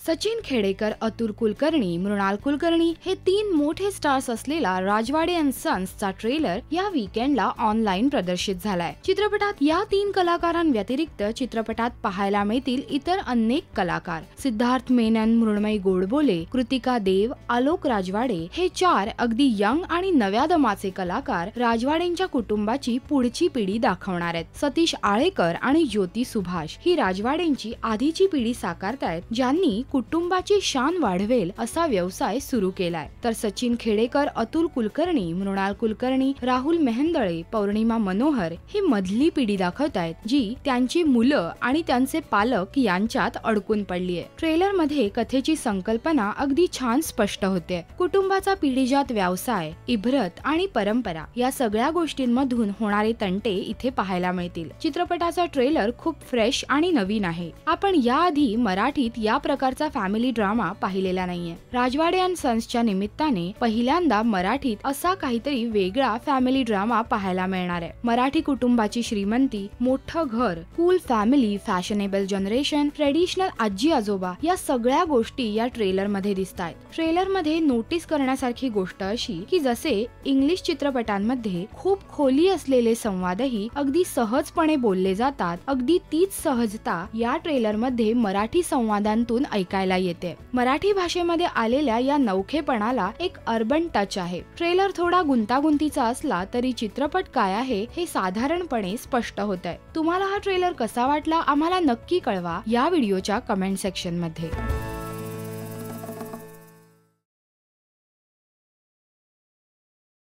सचिन खेडेकर, अतुल कुलकर्णी, मृणाल कुलकर्णी हे तीन मोठे स्टार्स असलेला राजवाडे अँड सन्सचा ट्रेलर या वीकेंडला ऑनलाईन प्रदर्शित झालाय। चित्रपटात या तीन कलाकारांव्यतिरिक्त चित्रपटात पाहायला मिळतील इतर अनेक कलाकार। सिद्धार्थ मेनन, मृण्मयी गोडबोले, कृतिका देव, आलोक राजवाडे हे चार अगदी यंग आणि नव्या दमाचे कलाकार राजवाडेंच्या कुटुंबाची पुढची पिढी दाखवणार आहेत। सतीश आळेकर आणि ज्योती सुभाष ही राजवाडेंची आधीची पिढी साकारतायत, ज्यांनी कुटुंबाची शान वाढवेल असा व्यवसाय सुरू केलाय। तर सचिन खेडेकर, अतुल कुलकर्णी, मृणाल कुलकर्णी, राहुल मेहंदळे, पौर्णिमा मनोहर ही मधली पिढी दाखवतायत, जी त्यांची मुलं आणि त्यांचे पालक यांच्यात अडकून पडली आहे। ट्रेलर मध्ये कथेची संकल्पना अगदी छान स्पष्ट होते। कुटुंबाचा पिढीजात व्यवसाय, इब्रत आणि परंपरा या सगळ्या गोष्टींमधून होणारे तंटे इथे पाहायला मिळतील। चित्रपटाचा ट्रेलर खूप फ्रेश आणि नवीन आहे। आपण याआधी मराठीत या प्रकारचा फॅमिली ड्रामा पाहिलेला नाहीये। राजवाडे अँड सन्सच्या निमित्ताने पहिल्यांदा मराठीत असा काहीतरी वेगळा फॅमिली ड्रामा पाहायला मिळणार आहे। मराठी कुटुंबाची श्रीमंती, मोठं घर, cool family, fashionable generation, traditional आजी आजोबा या सगळ्या गोष्टी या ट्रेलर मध्ये दिसतायत। ट्रेलर मध्ये नोटीस करण्यासारखी गोष्ट अशी की जसे इंग्लिश चित्रपटांमध्ये खूप खोली असलेले संवादही अगदी सहजपणे बोलले जातात, अगदी तीच सहजता या ट्रेलर मध्ये मराठी संवादांतून ऐकायला येते। मराठी भाषेमध्ये आलेल्या या नवखेपणाला एक अर्बन टच आहे। ट्रेलर थोडा गुंतागुंतीचा असला तरी चित्रपट काय आहे हे साधारणपणे स्पष्ट होतंय। तुम्हाला हा ट्रेलर कसा वाटला आम्हाला नक्की कळवा या व्हिडिओच्या कमेंट सेक्शन मध्ये।